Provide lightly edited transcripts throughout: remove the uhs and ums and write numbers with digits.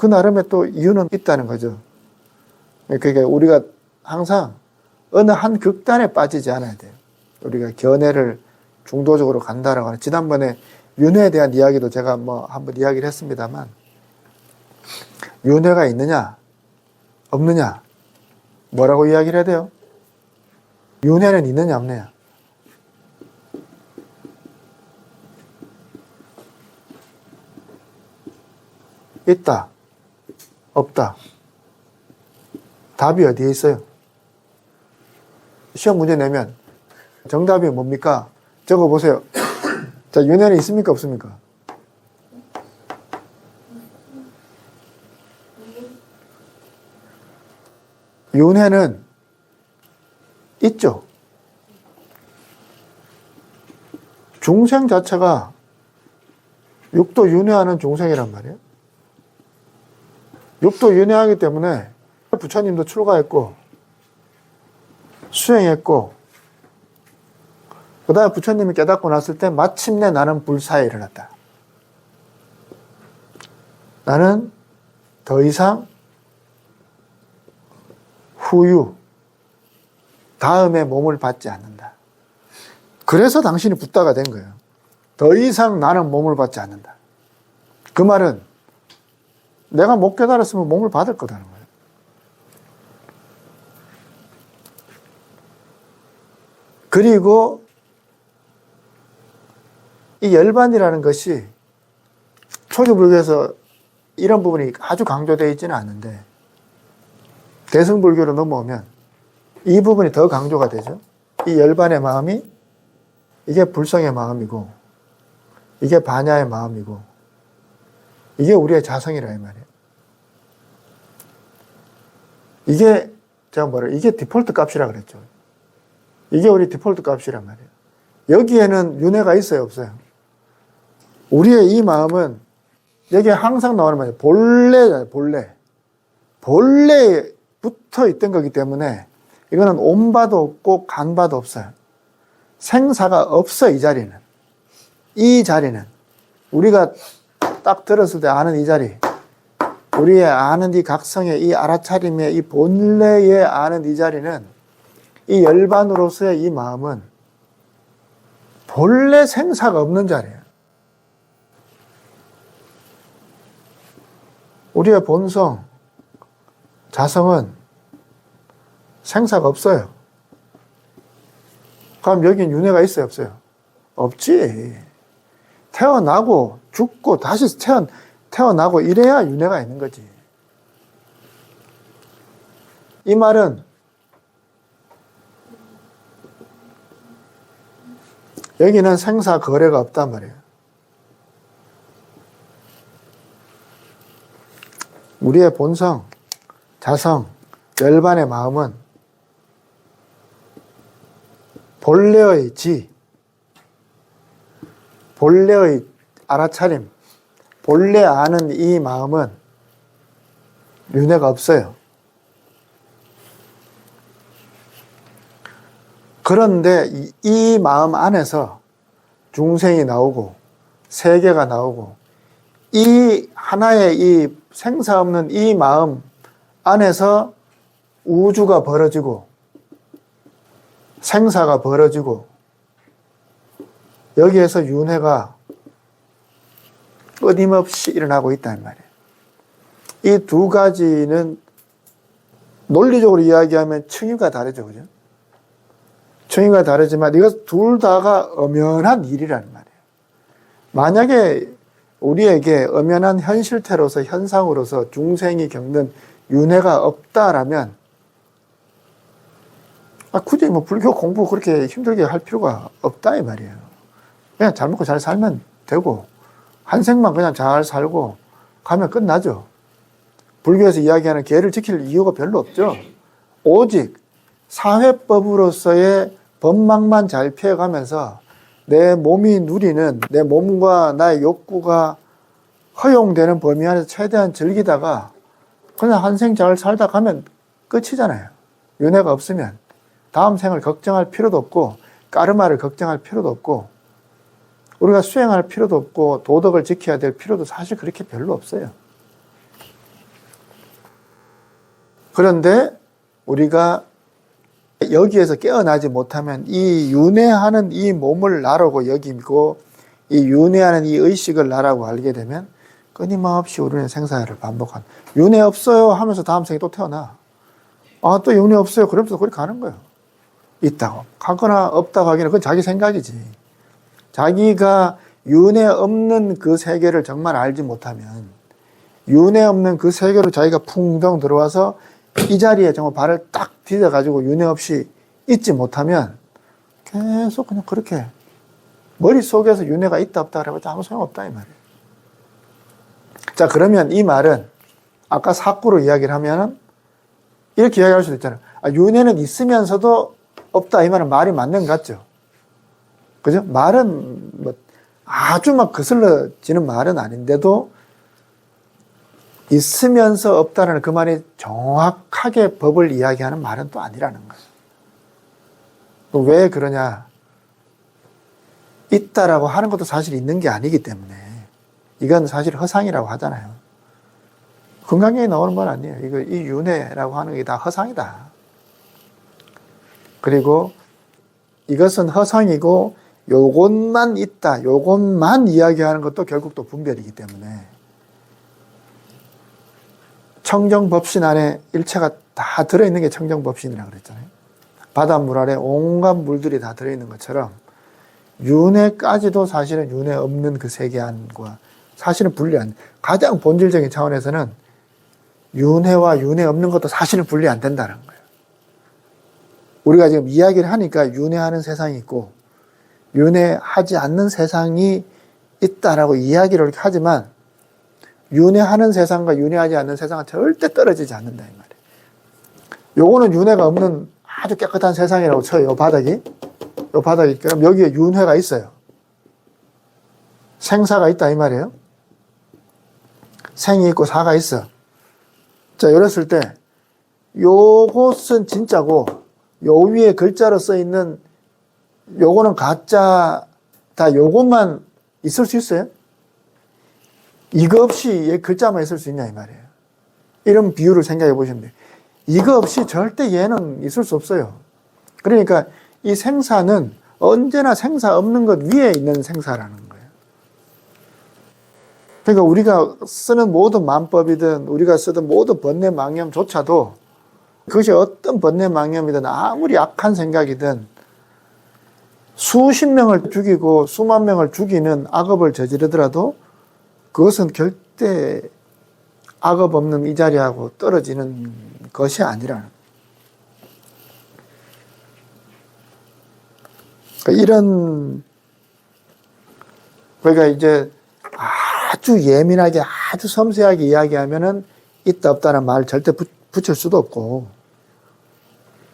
그 나름의 또 이유는 있다는 거죠. 그러니까 우리가 항상 어느 한 극단에 빠지지 않아야 돼요. 우리가 견해를 중도적으로 간다라고 하는, 지난번에 윤회에 대한 이야기도 제가 뭐 한번 이야기를 했습니다만, 윤회가 있느냐 없느냐 뭐라고 이야기를 해야 돼요? 윤회는 있느냐 없느냐. 있다 없다. 답이 어디에 있어요? 시험 문제 내면 정답이 뭡니까? 적어보세요. 자, 윤회는 있습니까 없습니까? 윤회는 있죠. 중생 자체가 육도 윤회하는 중생이란 말이에요. 육도 윤회하기 때문에 부처님도 출가했고 수행했고, 그 다음에 부처님이 깨닫고 났을 때 마침내 나는 불사에 일어났다. 나는 더 이상 후유, 다음에 몸을 받지 않는다. 그래서 당신이 붓다가 된 거예요. 더 이상 나는 몸을 받지 않는다. 그 말은 내가 못 깨달았으면 몸을 받을 거라는 거예요. 그리고 이 열반이라는 것이 초기 불교에서 이런 부분이 아주 강조되어 있지는 않은데, 대승불교로 넘어오면 이 부분이 더 강조가 되죠. 이 열반의 마음이, 이게 불성의 마음이고, 이게 반야의 마음이고, 이게 우리의 자성이라 이 말이에요. 이게 제가 이게 디폴트 값이라 그랬죠. 이게 우리 디폴트 값이란 말이에요. 여기에는 윤회가 있어요 없어요? 우리의 이 마음은 여기에 항상 나오는 말이에요. 본래잖아요. 본래에 붙어 있던 거기 때문에 이거는 온 바도 없고 간 바도 없어요. 생사가 없어. 이 자리는, 우리가 딱 들었을 때 아는 이 자리, 우리의 아는 이 각성의 이 알아차림의 이 본래의 아는 이 자리는, 이 열반으로서의 이 마음은 본래 생사가 없는 자리예요. 우리의 본성, 자성은 생사가 없어요. 그럼 여긴 윤회가 있어요 없어요? 없지. 태어나고 죽고 다시 태어나고 이래야 윤회가 있는 거지. 이 말은 여기는 생사 거래가 없단 말이에요. 우리의 본성, 자성, 열반의 마음은 본래의 지, 본래의 알아차림, 본래 아는 이 마음은 윤회가 없어요. 그런데 이 마음 안에서 중생이 나오고 세계가 나오고, 이 하나의 이 생사 없는 이 마음 안에서 우주가 벌어지고 생사가 벌어지고, 여기에서 윤회가 끊임없이 일어나고 있다는 말이에요. 이 두 가지는 논리적으로 이야기하면 층위가 다르죠, 그죠? 층위가 다르지만 이것 둘 다가 엄연한 일이라는 말이에요. 만약에 우리에게 엄연한 현실태로서, 현상으로서 중생이 겪는 윤회가 없다라면, 굳이 불교 공부 그렇게 힘들게 할 필요가 없다 이 말이에요. 그냥 잘 먹고 잘 살면 되고, 한 생만 그냥 잘 살고 가면 끝나죠. 불교에서 이야기하는 계를 지킬 이유가 별로 없죠. 오직 사회법으로서의 법망만 잘 피해가면서 내 몸이 누리는, 내 몸과 나의 욕구가 허용되는 범위 안에서 최대한 즐기다가 그냥 한 생 잘 살다 가면 끝이잖아요. 윤회가 없으면 다음 생을 걱정할 필요도 없고, 까르마를 걱정할 필요도 없고, 우리가 수행할 필요도 없고, 도덕을 지켜야 될 필요도 사실 그렇게 별로 없어요. 그런데 우리가 여기에서 깨어나지 못하면 이 윤회하는 이 몸을 나라고 여기고 이 윤회하는 이 의식을 나라고 알게 되면 끊임없이 우리는 생사를 반복한. 윤회 없어요 하면서 다음 생에 또 태어나. 아, 또 윤회 없어요. 그러면서 그렇게 가는 거예요. 있다고. 가거나 없다고 하기는 그건 자기 생각이지. 자기가 윤회 없는 그 세계를 정말 알지 못하면, 윤회 없는 그 세계로 자기가 풍덩 들어와서 이 자리에 정말 발을 딱 디뎌가지고 윤회 없이 있지 못하면 계속 그냥 그렇게 머릿속에서 윤회가 있다 없다 그래봤자 아무 소용없다 이 말이에요. 자, 그러면 이 말은 아까 사구로 이야기를 하면은 이렇게 이야기할 수도 있잖아요. 아, 윤회는 있으면서도 없다 이 말은 말이 맞는 것 같죠. 그죠? 말은 뭐 아주 막 거슬러지는 말은 아닌데도 있으면서 없다는 그 말이 정확하게 법을 이야기하는 말은 또 아니라는 거예요. 왜 그러냐? 있다라고 하는 것도 사실 있는 게 아니기 때문에 이건 사실 허상이라고 하잖아요. 금강경에 나오는 말 아니에요. 이 윤회라고 하는 게 다 허상이다. 그리고 이것은 허상이고 요것만 있다, 요것만 이야기하는 것도 결국 또 분별이기 때문에 청정법신 안에 일체가 다 들어있는 게 청정법신이라고 그랬잖아요. 바닷물 아래 온갖 물들이 다 들어있는 것처럼 윤회까지도 사실은 윤회 없는 그 세계안과 사실은 분리한, 가장 본질적인 차원에서는 윤회와 윤회 없는 것도 사실은 분리 안 된다는 거예요. 우리가 지금 이야기를 하니까 윤회하는 세상이 있고 윤회하지 않는 세상이 있다라고 이야기를 이렇게 하지만 윤회하는 세상과 윤회하지 않는 세상은 절대 떨어지지 않는다 이 말이에요. 요거는 윤회가 없는 아주 깨끗한 세상이라고 쳐요. 요 바닥이. 요 바닥이. 그럼 여기에 윤회가 있어요. 생사가 있다 이 말이에요. 생이 있고 사가 있어. 자, 이랬을 때 요것은 진짜고 요 위에 글자로 써 있는 요거는 가짜다. 요것만 있을 수 있어요? 이거 없이 글자만 있을 수 있냐 이 말이에요. 이런 비유를 생각해 보시면 돼요. 이거 없이 절대 얘는 있을 수 없어요. 그러니까 이 생사는 언제나 생사 없는 것 위에 있는 생사라는 거예요. 그러니까 우리가 쓰는 모든 만법이든 우리가 쓰던 모든 번뇌망념조차도 그것이 어떤 번뇌망념이든 아무리 악한 생각이든 수십 명을 죽이고 수만 명을 죽이는 악업을 저지르더라도 그것은 절대 악업 없는 이 자리하고 떨어지는 것이 아니라는. 그러니까 이제 아주 예민하게 아주 섬세하게 이야기하면은 있다 없다는 말 절대 붙일 수도 없고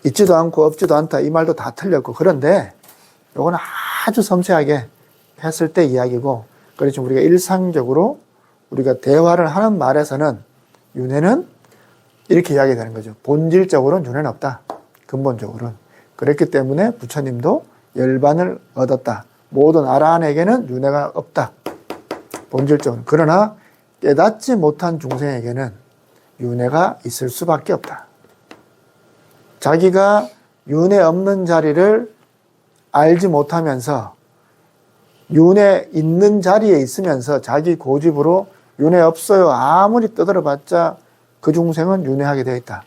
있지도 않고 없지도 않다 이 말도 다 틀렸고 그런데 요거는 아주 섬세하게 했을 때 이야기고 그렇죠. 우리가 일상적으로 우리가 대화를 하는 말에서는 윤회는 이렇게 이야기되는 거죠. 본질적으로는 윤회는 없다. 근본적으로는. 그랬기 때문에 부처님도 열반을 얻었다. 모든 아라한에게는 윤회가 없다. 본질적으로. 그러나 깨닫지 못한 중생에게는 윤회가 있을 수밖에 없다. 자기가 윤회 없는 자리를 알지 못하면서 윤회 있는 자리에 있으면서 자기 고집으로 윤회 없어요 아무리 떠들어봤자 그 중생은 윤회하게 되어 있다.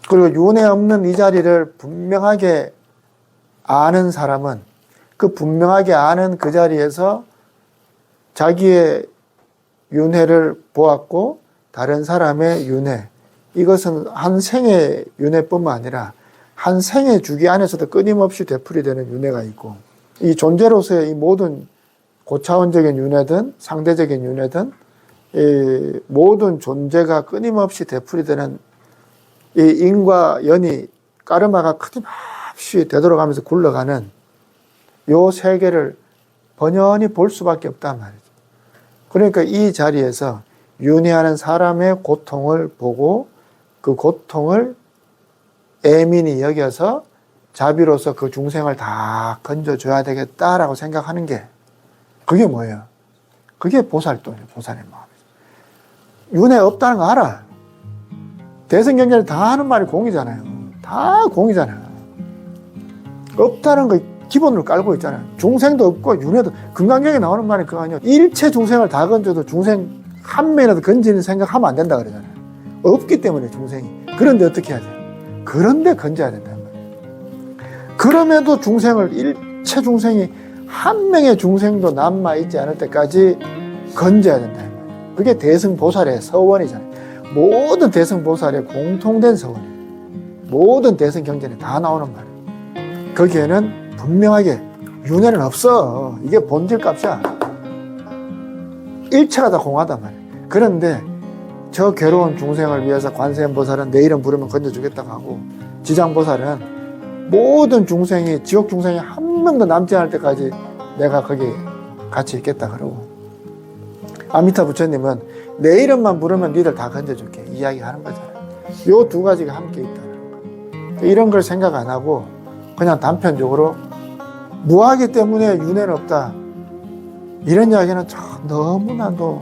그리고 윤회 없는 이 자리를 분명하게 아는 사람은 그 분명하게 아는 그 자리에서 자기의 윤회를 보았고 다른 사람의 윤회, 이것은 한 생의 윤회뿐만 아니라 한 생의 주기 안에서도 끊임없이 되풀이되는 윤회가 있고 이 존재로서의 이 모든 고차원적인 윤회든 상대적인 윤회든 이 모든 존재가 끊임없이 되풀이되는 이 인과 연이 까르마가 끊임없이 되돌아가면서 굴러가는 요 세계를 번연히 볼 수밖에 없단 말이죠. 그러니까 이 자리에서 윤회하는 사람의 고통을 보고 그 고통을 애민히 여겨서 자비로서 그 중생을 다 건져줘야 되겠다라고 생각하는 게 그게 뭐예요? 그게 보살도예요. 보살의 마음이죠. 윤회 없다는 거 알아. 대승경전에 다 하는 말이 공이잖아요. 다 공이잖아요. 없다는 거 기본으로 깔고 있잖아요. 중생도 없고 윤회도. 금강경에 나오는 말이 그거 아니에요. 일체 중생을 다 건져도 중생 한 명이라도 건지는 생각하면 안 된다 그러잖아요. 없기 때문에 중생이. 그런데 어떻게 해야 돼요? 그런데 건져야 된다는 거예요. 그럼에도 중생을 일체 중생이 한 명의 중생도 남아있지 않을 때까지 건져야 된다는 거예요. 그게 대승보살의 서원이잖아요. 모든 대승보살의 공통된 서원이에요. 모든 대승경전에 다 나오는 말이에요. 거기에는 분명하게 윤회는 없어. 이게 본질값이야. 일체가 다 공하단 말이에요. 그런데 저 괴로운 중생을 위해서 관세음보살은 내 이름 부르면 건져주겠다고 하고, 지장보살은 모든 중생이, 지옥 중생이 한 명도 남지 않을 때까지 내가 거기 같이 있겠다 그러고, 아미타 부처님은 내 이름만 부르면 니들 다 건져줄게 이야기하는 거잖아요. 요 두 가지가 함께 있다는 거. 이런 걸 생각 안 하고 그냥 단편적으로 무하기 때문에 윤회는 없다, 이런 이야기는 너무나도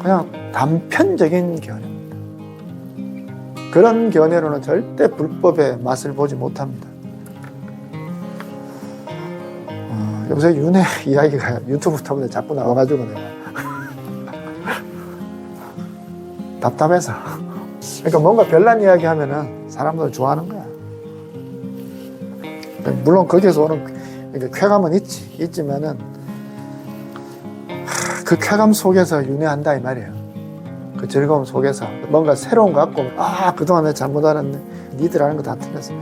그냥 단편적인 견해입니다. 그런 견해로는 절대 불법의 맛을 보지 못합니다. 요새 윤회 이야기가 유튜브 타보다 자꾸 나와가지고 내가 답답해서. 그러니까 뭔가 별난 이야기 하면은 사람들 좋아하는 거야. 물론 거기에서 오는 그러니까 쾌감은 있지만은 그 쾌감 속에서 윤회한다 이 말이에요. 그 즐거움 속에서 뭔가 새로운 거 갖고, 그동안 내가 잘못 알았네, 니들 아는 거 다 틀렸어,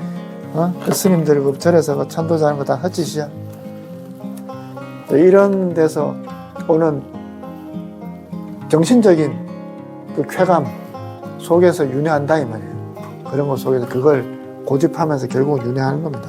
그 스님들 그 절에서 그 찬도자 하는 거 다 헛짓이야, 이런 데서 오는 정신적인 그 쾌감 속에서 윤회한다 이 말이에요. 그런 것 속에서 그걸 고집하면서 결국은 윤회하는 겁니다.